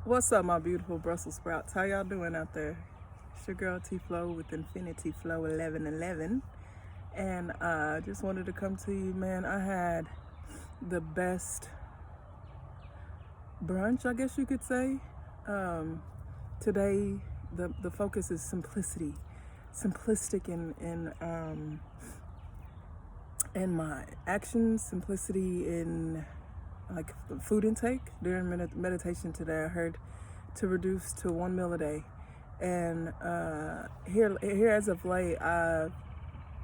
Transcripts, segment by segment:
What's up, my beautiful Brussels sprouts? How y'all doing out there? It's your girl T Flow with Infinity Flow 1111, and just wanted to come to you, man. I had the best brunch, I guess you could say. Today, the focus is simplicity, simplistic in my actions, simplicity in like food intake. During meditation today, I heard to reduce to 1 meal a day, and here as of late, I've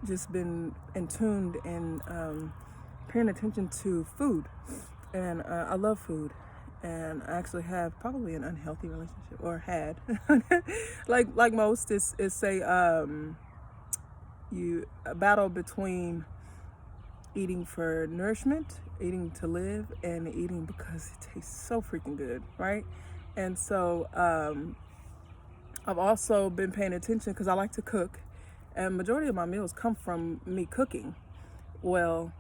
just been in tuned and paying attention to food, and I love food, and I actually have probably an unhealthy relationship, or had, like most. It's say you a battle between eating for nourishment, eating to live, and eating because it tastes so freaking good, right? And so I've also been paying attention because I like to cook, and majority of my meals come from me cooking. Well,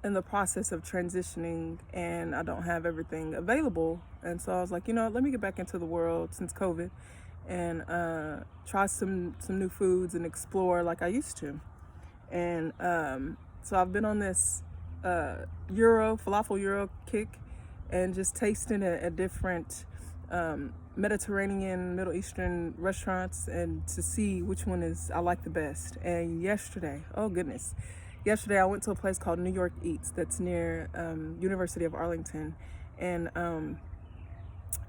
in the process of transitioning, and I don't have everything available, and so I was like, let me get back into the world since COVID, and try some new foods and explore like I used to. And so I've been on this falafel Euro kick, and just tasting at different Mediterranean, Middle Eastern restaurants, and to see which one I like the best. And yesterday, oh goodness, yesterday I went to a place called New York Eats that's near University of Arlington, and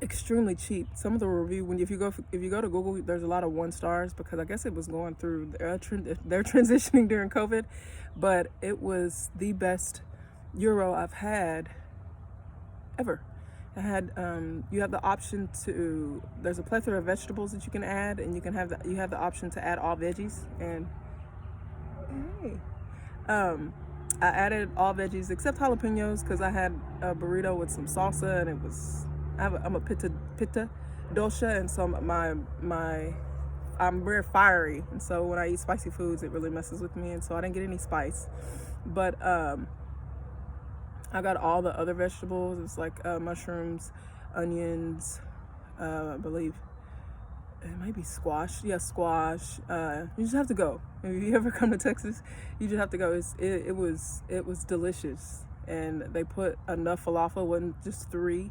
extremely cheap. Some of the review, if you go to Google, there's a lot of 1 stars, because I guess it was going through they're transitioning during COVID, but it was the best Euro I've had ever. I had you have the option to, there's a plethora of vegetables that you can add, and you have the option to add all veggies. And hey, I added all veggies except jalapenos, because I had a burrito with some salsa, and I'm a pitta dosha, and so I'm very fiery, and so when I eat spicy foods, it really messes with me, and so I didn't get any spice. But I got all the other vegetables. It's like mushrooms, onions, I believe it might be squash. Yeah, squash. You just have to go. If you ever come to Texas, you just have to go. It was delicious, and they put enough falafel. It wasn't just 3.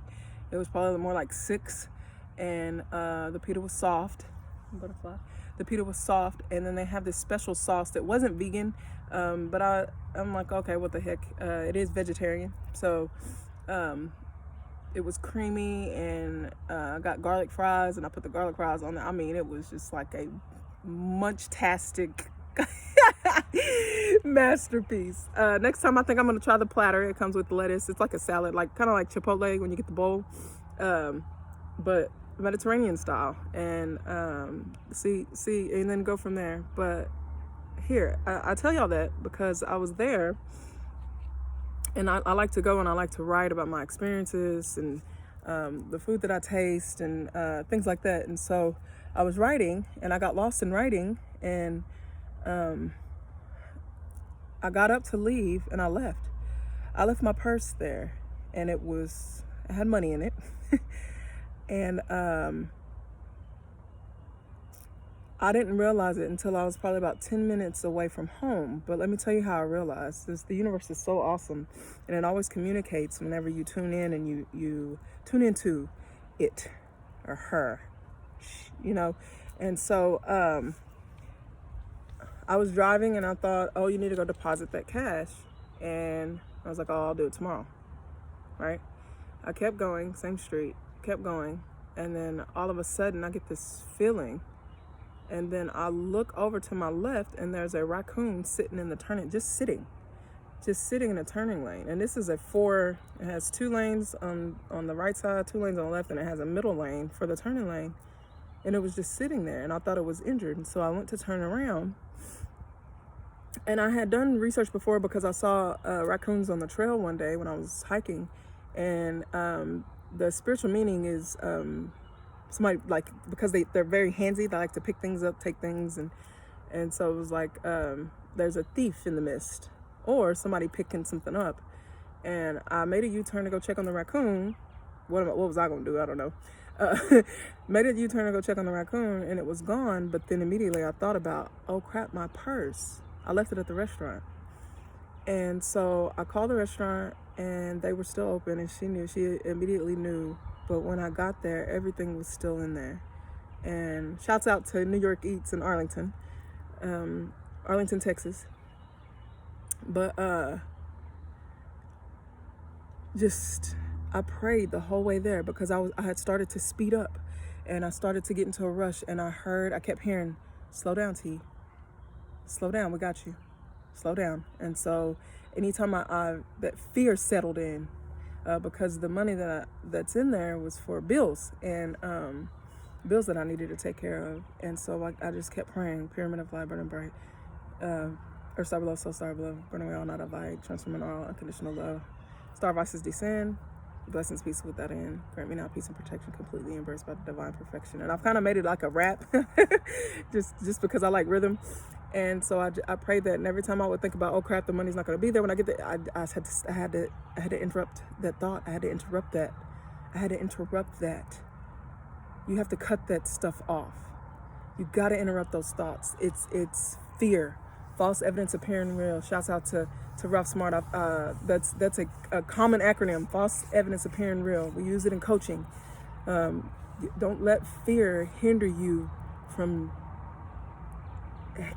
It was probably more like 6, and the pita was soft. Butterfly. The pita was soft, and then they have this special sauce that wasn't vegan, but I'm like, okay, what the heck? It is vegetarian, so it was creamy, and I got garlic fries, and I put the garlic fries on there. I mean, it was just like a munch-tastic masterpiece. Next time, I think I'm gonna try the platter. It comes with lettuce. It's like a salad, like kind of like Chipotle when you get the bowl, but Mediterranean style. And see, and then go from there. But here, I tell y'all that because I was there, and I like to go and I like to write about my experiences and the food that I taste, and things like that. And so I was writing, and I got lost in writing, and I got up to leave, and I left. I left my purse there, and it had money in it. And I didn't realize it until I was probably about 10 minutes away from home. But let me tell you how I realized this. The universe is so awesome, and it always communicates whenever you tune in, and you tune into it or her, And so I was driving, and I thought, oh, you need to go deposit that cash. And I was like, oh, I'll do it tomorrow, right? I kept going, same street, kept going, and then all of a sudden I get this feeling, and then I look over to my left, and there's a raccoon sitting in the turning, just sitting in a turning lane. And this is it has 2 lanes on the right side, 2 lanes on the left, and it has a middle lane for the turning lane. And it was just sitting there, and I thought it was injured. And so I went to turn around, and I had done research before because I saw raccoons on the trail one day when I was hiking. And the spiritual meaning is somebody, like, because they're very handsy, they like to pick things up, take things, and so it was like there's a thief in the mist, or somebody picking something up. And I made a U-turn to go check on the raccoon, what was I gonna do? I don't know. Made a U-turn to go check on the raccoon, and it was gone. But then immediately I thought about, oh crap, my purse. I left it at the restaurant. And so I called the restaurant, and they were still open, and she immediately knew. But when I got there, everything was still in there. And shouts out to New York Eats in Arlington, Texas. But I prayed the whole way there, because I had started to speed up, and I started to get into a rush, and I kept hearing, slow down, T. Slow down, we got you. Slow down. And so anytime that fear settled in, because the money that's in there was for bills, and bills that I needed to take care of. And so I just kept praying, pyramid of light, burning bright, or star below, so star below, burning away all night of light, transforming all unconditional love. Star vices descend, blessings, peace without end. Grant me now peace and protection, completely embraced by the divine perfection. And I've kind of made it like a rap, just because I like rhythm. And so I prayed that, and every time I would think about, oh crap, the money's not going to be there when I get there, I had to interrupt that thought. I had to interrupt that. You have to cut that stuff off. You got to interrupt those thoughts. It's fear, false evidence appearing real. Shouts out to Ralph Smart. That's a common acronym, false evidence appearing real. We use it in coaching. Don't let fear hinder you from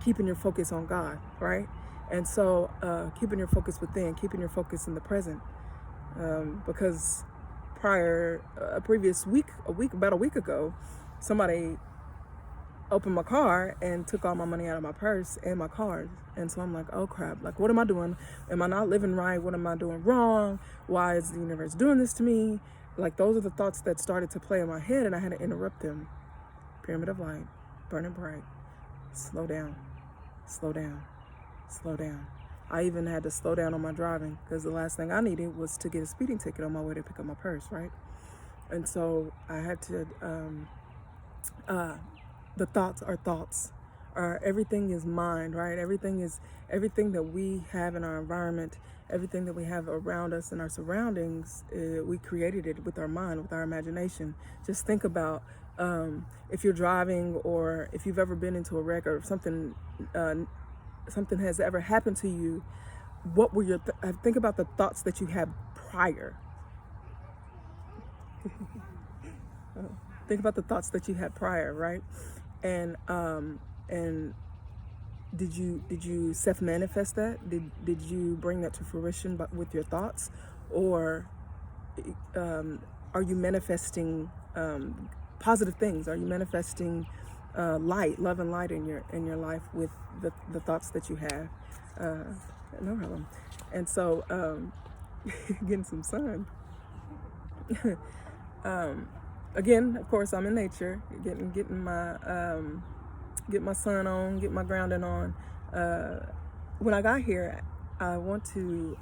keeping your focus on God, right? And so keeping your focus within, keeping your focus in the present, because about a week ago, somebody opened my car and took all my money out of my purse and my card. And so I'm like, oh crap, like, what am I doing? Am I not living right? What am I doing wrong? Why is the universe doing this to me? Like, those are the thoughts that started to play in my head, and I had to interrupt them. Pyramid of light, burning bright. Slow down, slow down, slow down. I even had to slow down on my driving, because the last thing I needed was to get a speeding ticket on my way to pick up my purse, right? And so I had to, the thoughts are thoughts. Everything is mind, right? Everything that we have in our environment, everything that we have around us in our surroundings, we created it with our mind, with our imagination. Just think about, if you're driving, or if you've ever been into a wreck, or if something has ever happened to you, what were your think about the thoughts that you had prior. Think about the thoughts that you had prior, right? And did you self-manifest that? Did you bring that to fruition with your thoughts, or are you manifesting positive things? Are you manifesting light, love and light in your life with the thoughts that you have? No problem. And so getting some sun. Again, of course, I'm in nature, getting my sun on, get my grounding on. When I got here, I want to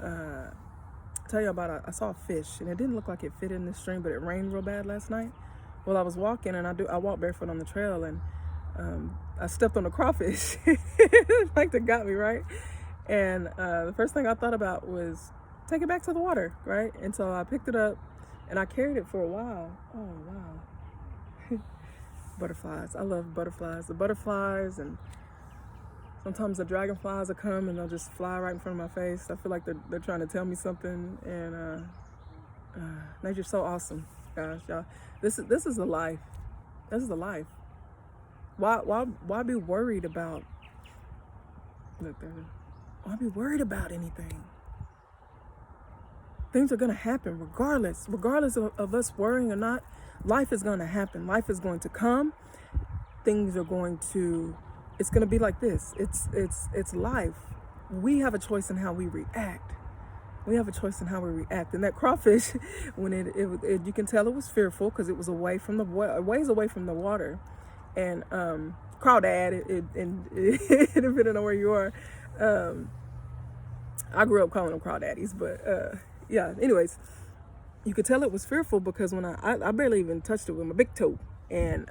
tell you about I saw a fish, and it didn't look like it fit in the stream, but it rained real bad last night. Well, I was walking, and I walked barefoot on the trail, and I stepped on a crawfish. Like, that got me, right? And the first thing I thought about was take it back to the water, right? And so I picked it up, and I carried it for a while. Oh, wow. Butterflies. I love butterflies. The butterflies, and sometimes the dragonflies will come and they'll just fly right in front of my face. I feel like they're trying to tell me something. And nature's so awesome, gosh, y'all. This is the life. This is the life. Why be worried about? Look there. Why be worried about anything? Things are gonna happen regardless of us worrying or not. Life is gonna happen. Life is going to come. Things are going to. It's gonna be like this. It's life. We have a choice in how we react. We have a choice in how we react. And that crawfish, when it you can tell it was fearful, because it was ways away from the water. And crawdad, depending on where you are. I grew up calling them crawdaddies, but yeah. Anyways, you could tell it was fearful, because when I barely even touched it with my big toe, and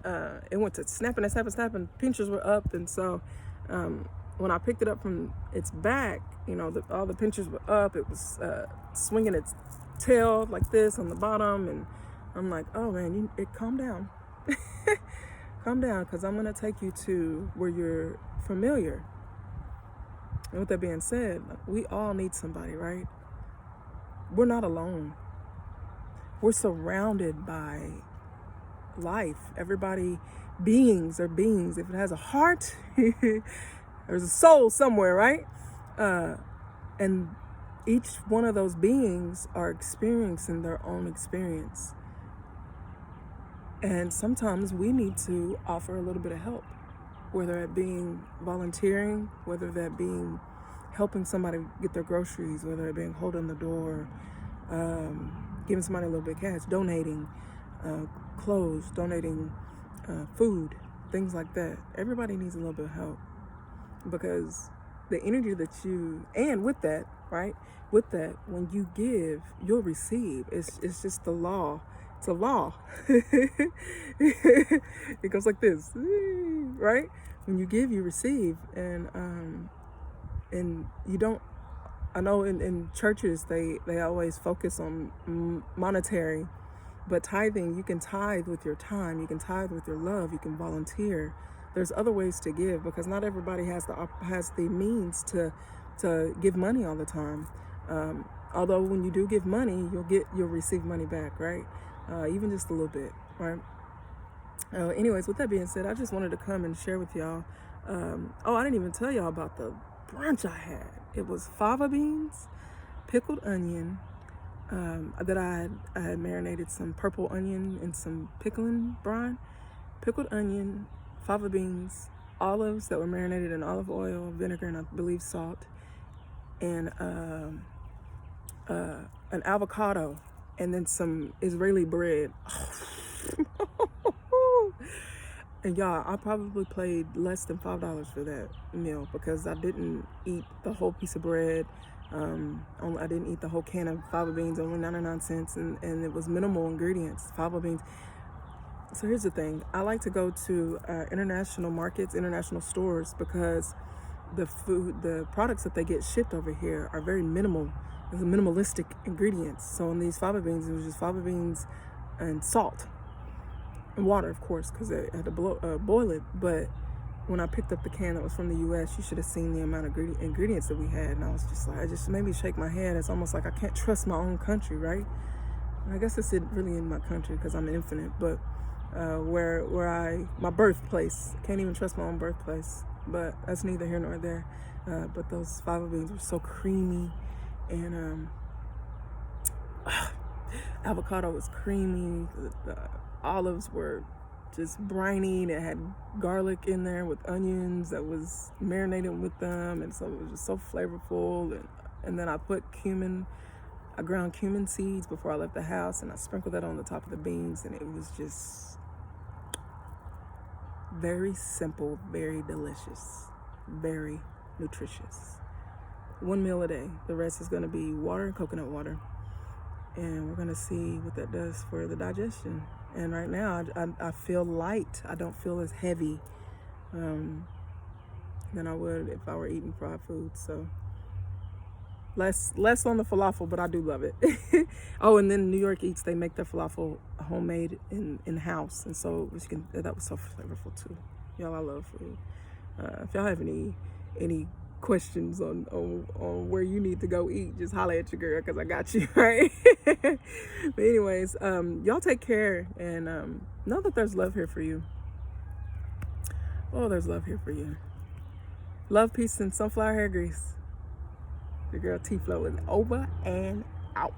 it went to snapping, pinchers were up, and so when I picked it up from its back, all the pinchers were up. It was swinging its tail like this on the bottom, and I'm like, oh man, calm down. Calm down, because I'm going to take you to where you're familiar. And with that being said, we all need somebody, right? We're not alone. We're surrounded by life. Everybody, beings are beings. If it has a heart, there's a soul somewhere, right? And each one of those beings are experiencing their own experience. And sometimes we need to offer a little bit of help, whether it being volunteering, whether that being helping somebody get their groceries, whether it being holding the door, giving somebody a little bit of cash, donating clothes, donating food, things like that. Everybody needs a little bit of help, because the energy that and with that, right? With that, when you give, you'll receive. It's just the law. It's a law. It goes like this, right? When you give, you receive. And you don't, I know in churches, they always focus on monetary, but tithing, you can tithe with your time, you can tithe with your love, you can volunteer. There's other ways to give, because not everybody has the means to give money all the time. Although when you do give money, you'll receive money back, right? Even just a little bit, right? Anyways, with that being said, I just wanted to come and share with y'all. I didn't even tell y'all about the brunch I had. It was fava beans, pickled onion, that I had marinated some purple onion in some pickling brine, pickled onion, fava beans, olives that were marinated in olive oil, vinegar, and I believe salt, and an avocado, and then some Israeli bread. And y'all, I probably paid less than $5 for that meal, because I didn't eat the whole piece of bread. I didn't eat the whole can of fava beans, only 99 cents, and it was minimal ingredients, fava beans. So here's the thing. I like to go to international markets, international stores, because the products that they get shipped over here are very minimal. There's minimalistic ingredients. So in these fava beans, it was just fava beans and salt and water, of course, because they had to boil it. But when I picked up the can that was from the U.S., you should have seen the amount of ingredients that we had. And I was just like, it just made me shake my head. It's almost like I can't trust my own country, right? And I guess it's really in my country, because I'm infinite. But my birthplace, can't even trust my own birthplace. But that's neither here nor there. But those fava beans were so creamy, and avocado was creamy. The olives were just briny. It had garlic in there with onions that was marinated with them, and so it was just so flavorful. And then I put I ground cumin seeds before I left the house, and I sprinkled that on the top of the beans, and it was just very simple, very delicious, very nutritious. One meal a day. The rest is going to be water and coconut water. And we're going to see what that does for the digestion. And right now, I feel light. I don't feel as heavy than I would if I were eating fried food. So less on the falafel, but I do love it. Oh, and then New York Eats, they make their falafel homemade in house, and so that was so flavorful too. Y'all, I love food. If y'all have any questions on where you need to go eat, just holler at your girl, because I got you, right? But anyways, y'all take care, and know that there's love here for you. Oh, there's love here for you. Love, peace, and sunflower hair grease. Your girl T-Flow is over and out.